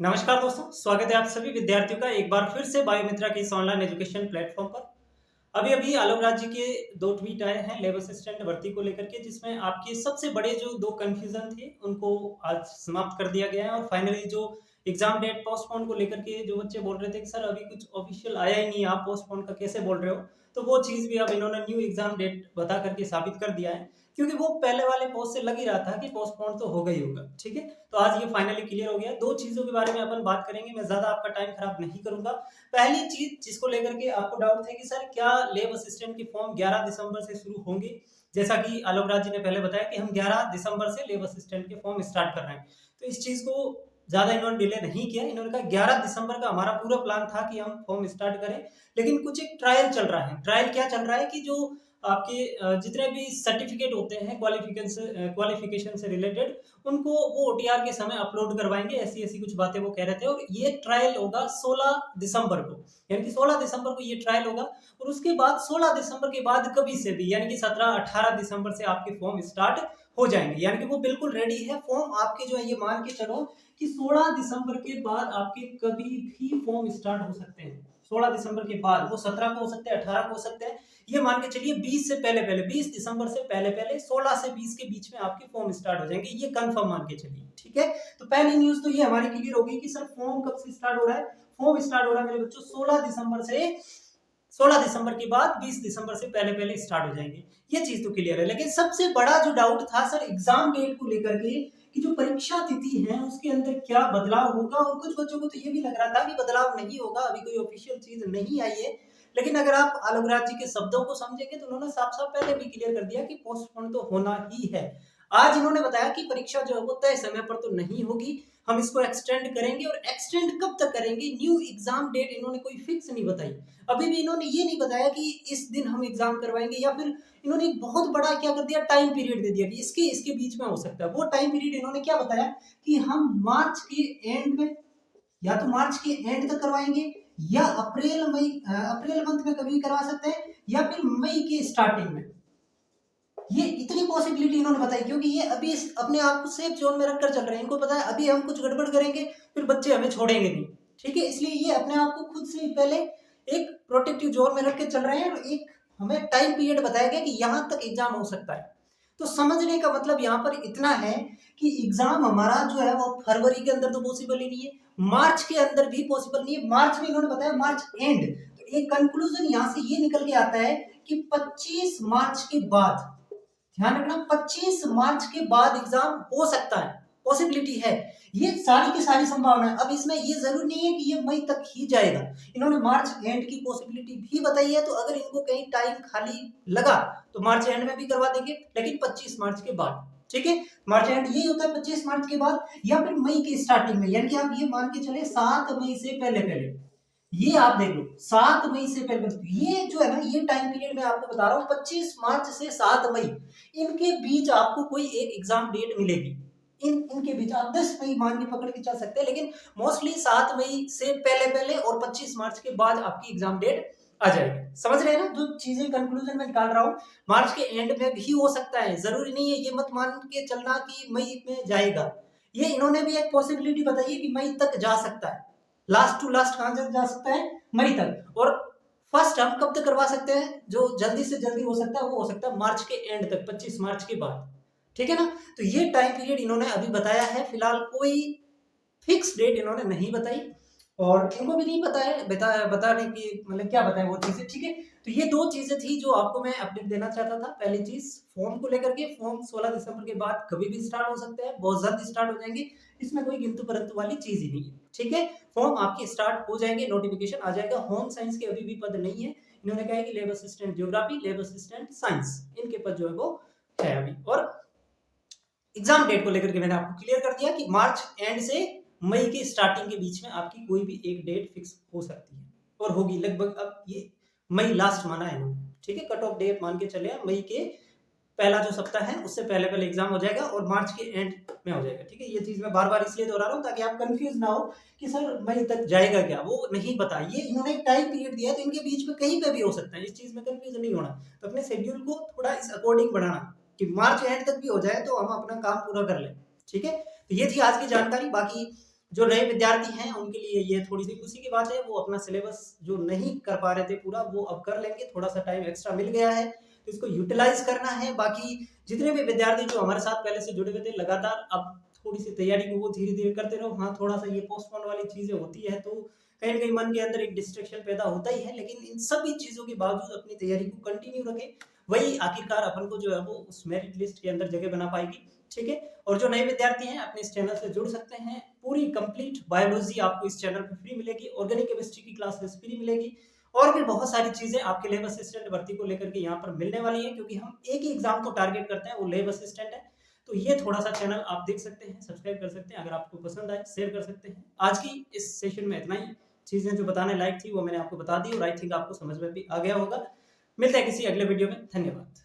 नमस्कार दोस्तों, स्वागत है आप सभी विद्यार्थियों का एक बार फिर से बायोमित्रा के इस ऑनलाइन एजुकेशन प्लेटफॉर्म पर। अभी अभी आलोक राज जी के दो ट्वीट आए हैं लेब असिस्टेंट भर्ती को लेकर के, जिसमें आपके सबसे बड़े जो दो कंफ्यूजन थे उनको आज समाप्त कर दिया गया है। और फाइनली जो एग्जाम डेट पोस्टपोन को लेकर के जो बच्चे बोल रहे थे कि सर अभी कुछ ऑफिशियल आया ही नहीं, आप पोस्टपोन का कैसे बोल रहे हो, तो वो चीज भी अब इन्होंने न्यू एग्जाम डेट बता करके साबित कर दिया है। क्योंकि वो पहले वाले पोस्ट से लग ही रहा था कि पोस्टपोन तो होगा ही होगा। ठीक है, तो आज ये फाइनली क्लियर हो गया। दो चीजों के बारे में अपन बात करेंगे, मैं ज्यादा आपका टाइम खराब नहीं करूंगा। पहली चीज जिसको लेकर के आपको डाउट है कि सर क्या लेब असिस्टेंट के फॉर्म 11 दिसंबर से शुरू होंगे, जैसा कि आलोक राज जी ने पहले बताया कि हम 11 दिसंबर से लेब असिस्टेंट के फॉर्म स्टार्ट कर रहे हैं। तो इस चीज को ज्यादा इन्होंने डिले नहीं किया। इन्होंने कहा 11 दिसंबर का हमारा पूरा प्लान था कि हम फॉर्म स्टार्ट करें, लेकिन कुछ एक ट्रायल चल रहा है। ट्रायल क्या चल रहा है कि जो आपके जितने भी सर्टिफिकेट होते हैं क्वालिफिकेशन से रिलेटेड, उनको वो ओटीआर के समय अपलोड करवाएंगे, ऐसी ऐसी कुछ बातें वो कह रहे थे। और ये ट्रायल होगा 16 दिसंबर को, यानी कि 16 दिसंबर को ये ट्रायल होगा। और उसके बाद 16 दिसंबर के बाद कभी से भी, यानी कि 17-18 दिसंबर से आपके फॉर्म स्टार्ट हो जाएंगे। यानी कि वो बिल्कुल रेडी है फॉर्म आपके, जो है ये मान के चलो कि 16 दिसंबर के बाद आपके कभी भी फॉर्म स्टार्ट हो सकते हैं। 16 दिसंबर के बाद वो 17 को हो सकते हैं, 18 को हो सकते हैं, ये मान के चलिए 20 से पहले पहले, 20 दिसंबर से पहले पहले 16 से 20 के बीच में आपके फॉर्म स्टार्ट हो जाएंगे, ये कंफर्म मान के चलिए। ठीक है, तो पहली न्यूज तो ये हमारी क्लियर होगी कि सर फॉर्म कब से स्टार्ट हो रहा है। फॉर्म स्टार्ट हो रहा है मेरे बच्चों 16 दिसंबर के बाद 20 दिसंबर से पहले पहले स्टार्ट हो जाएंगे। ये चीज तो क्लियर है। लेकिन सबसे बड़ा जो डाउट था सर एग्जाम डेट को लेकर के, कि जो परीक्षा तिथि है उसके अंदर क्या बदलाव होगा। और कुछ बच्चों को तो ये भी लग रहा था कि बदलाव नहीं होगा, अभी कोई ऑफिशियल चीज नहीं आई है। लेकिन अगर आप आलोक राज जी के शब्दों को समझेंगे तो उन्होंने साफ साफ पहले भी क्लियर कर दिया कि पोस्टपोन तो होना ही है। आज इन्होंने बताया कि परीक्षा जो है वो तय समय पर तो नहीं होगी, हम इसको एक्सटेंड करेंगे। और एक्सटेंड कब तक करेंगे, न्यू एग्जाम डेट इन्होंने कोई फिक्स नहीं बताई। अभी भी इन्होंने ये नहीं बताया कि इस दिन हम एग्जाम करवाएंगे, या फिर इन्होंने एक बहुत बड़ा क्या कर दिया, टाइम पीरियड दे दिया कि इसके इसके बीच में हो सकता है। वो टाइम पीरियड इन्होंने क्या बताया कि हम मार्च के एंड में, या तो मार्च के एंड तक करवाएंगे, या अप्रैल मंथ में कभी करवा सकते हैं, या फिर मई के स्टार्टिंग में। ये इतनी पॉसिबिलिटी इन्होंने बताई, क्योंकि ये अभी अपने आप को सेफ जोन में रखकर चल रहे हैं। इनको पता है अभी हम कुछ गड़बड़ करेंगे फिर बच्चे हमें छोड़ेंगे नहीं। ठीक है, इसलिए ये अपने आप को खुद से पहले एक प्रोटेक्टिव जोन में रख के चल रहे हैं। और एक हमें टाइम पीरियड बताया गया कि यहाँ तक एग्जाम हो सकता है। तो समझने का मतलब यहाँ पर इतना है कि एग्जाम हमारा जो है वो फरवरी के अंदर तो पॉसिबल ही नहीं है, मार्च के अंदर भी पॉसिबल नहीं है। मार्च में इन्होंने बताया मार्च एंड। तो एक कंक्लूजन यहाँ से ये निकल के आता है कि 25 मार्च के बाद, ध्यान रखना 25 मार्च के बाद एग्जाम हो सकता है, पॉसिबिलिटी है। ये सारी की सारी संभावना है। अब इसमें ये जरूरी नहीं है कि ये मई तक ही जाएगा, इन्होंने मार्च एंड की पॉसिबिलिटी भी बताई है। तो अगर इनको कहीं टाइम खाली लगा तो मार्च एंड में भी करवा देंगे, लेकिन 25 मार्च के बाद। ठीक है, मार्च एंड यही होता है 25 मार्च के बाद, या फिर मई के स्टार्टिंग में। यानी कि आप ये मान के चले 7 मई से पहले पहले, ये आप देख लो 7 मई से पहले। ये जो है ना, ये टाइम पीरियड मैं आपको बता रहा हूँ 25 मार्च से 7 मई, इनके बीच आपको कोई एक एग्जाम डेट मिलेगी। इनके बीच आप 10 मई मान के पकड़ के चल सकते हैं, लेकिन मोस्टली 7 मई से पहले पहले और 25 मार्च के बाद आपकी एग्जाम डेट आ जाएगी। समझ रहे हैं ना जो चीजें कंक्लूजन में निकाल रहा हूँ। मार्च के एंड में भी हो सकता है, जरूरी नहीं है। ये मत मान के चलना कि मई में जाएगा। ये इन्होंने भी एक पॉसिबिलिटी बताई है कि मई तक जा सकता है। लास्ट टू लास्ट कहां तक जा सकता है, मई तक। और फर्स्ट हम कब तक करवा सकते हैं, जो जल्दी से जल्दी हो सकता है वो हो सकता है मार्च के एंड तक, 25 मार्च के बाद। ठीक है ना, तो ये टाइम पीरियड इन्होंने अभी बताया है। फिलहाल कोई फिक्स डेट इन्होंने नहीं बताई, और इनको भी नहीं पता है बताने की मतलब क्या बताएं वो चीजें। ठीक है, तो ये दो चीजें थी जो आपको मैं अपडेट देना चाहता था। पहली चीज फॉर्म को लेकर के, फॉर्म 16 दिसंबर के बाद कभी भी स्टार्ट हो सकते हैं, बहुत जल्द स्टार्ट हो जाएंगे, इसमें कोई किंतु परंतु वाली चीज ही नहीं है। ठीक है, फॉर्म आपके स्टार्ट हो जाएंगे, नोटिफिकेशन आ जाएगा। होम साइंस के अभी भी पद नहीं है। इन्होंने कहा है कि लेब असिस्टेंट ज्योग्राफी, लेब असिस्टेंट साइंस, इनके पद जो है वो है अभी। और एग्जाम डेट को लेकर के मैंने आपको क्लियर कर दिया कि मार्च एंड से मई के स्टार्टिंग के बीच में आपकी कोई भी एक डेट फिक्स हो सकती है, और होगी लगभग। अब ये मई लास्ट माना है इन्होंने। ठीक है, कट ऑफ डेट मान के चले, मई के पहला जो सप्ताह है उससे पहले पहले एग्जाम हो जाएगा, और मार्च के एंड में हो जाएगा। ठीक है, ये चीज मैं बार बार इसलिए दोहरा रहा हूँ ताकि आप कंफ्यूज ना हो कि सर मई तक जाएगा क्या, वो नहीं पता। ये इन्होंने एक टाइम पीरियड दिया है, तो इनके बीच में कहीं पे भी हो सकता है, इस चीज में कंफ्यूजन नहीं होना। तो अपने शेड्यूल को थोड़ा इस अकॉर्डिंग बढ़ाना कि मार्च एंड तक भी हो जाए तो हम अपना काम पूरा कर लें। ठीक है, तो ये थी आज की जानकारी। बाकी जो नए विद्यार्थी हैं उनके लिए ये थोड़ी सी खुशी की बात है, वो अपना सिलेबस जो नहीं कर पा रहे थे पूरा वो अब कर लेंगे, थोड़ा सा टाइम एक्स्ट्रा मिल गया है तो इसको यूटिलाइज करना है। बाकी जितने भी विद्यार्थी जो हमारे साथ पहले से जुड़े हुए थे लगातार अब थोड़ी सी तैयारी को वो धीरे धीरे करते रहो। हाँ, थोड़ा सा ये पोस्टपोन वाली चीजें होती है तो कहीं ना कहीं मन के अंदर एक डिस्ट्रैक्शन पैदा होता ही है, लेकिन इन सभी चीजों के बावजूद अपनी तैयारी को कंटिन्यू रखें, वही आखिरकार अपन को जो है वो उस मेरिट लिस्ट के अंदर जगह बना पाएगी। ठीक है, और जो नए विद्यार्थी हैं अपने इस चैनल से जुड़ सकते हैं, पूरी कंप्लीट बायोलॉजी आपको इस चैनल पे फ्री मिलेगी, ऑर्गेनिक केमिस्ट्री की क्लासेस फ्री मिलेगी और भी बहुत सारी चीजें आपके लैब असिस्टेंट भर्ती को लेकर के यहाँ पर मिलने वाली है, क्योंकि हम एक ही एग्जाम को टारगेट करते हैं, वो लैब असिस्टेंट है। तो ये थोड़ा सा चैनल आप देख सकते हैं, सब्सक्राइब कर सकते हैं, अगर आपको पसंद आए शेयर कर सकते हैं। आज की इस सेशन में इतना ही, चीजें जो बताने लायक थी वो मैंने आपको बता दी और आई थिंक आपको समझ में भी आ गया होगा। मिलते हैं किसी अगले वीडियो में, धन्यवाद।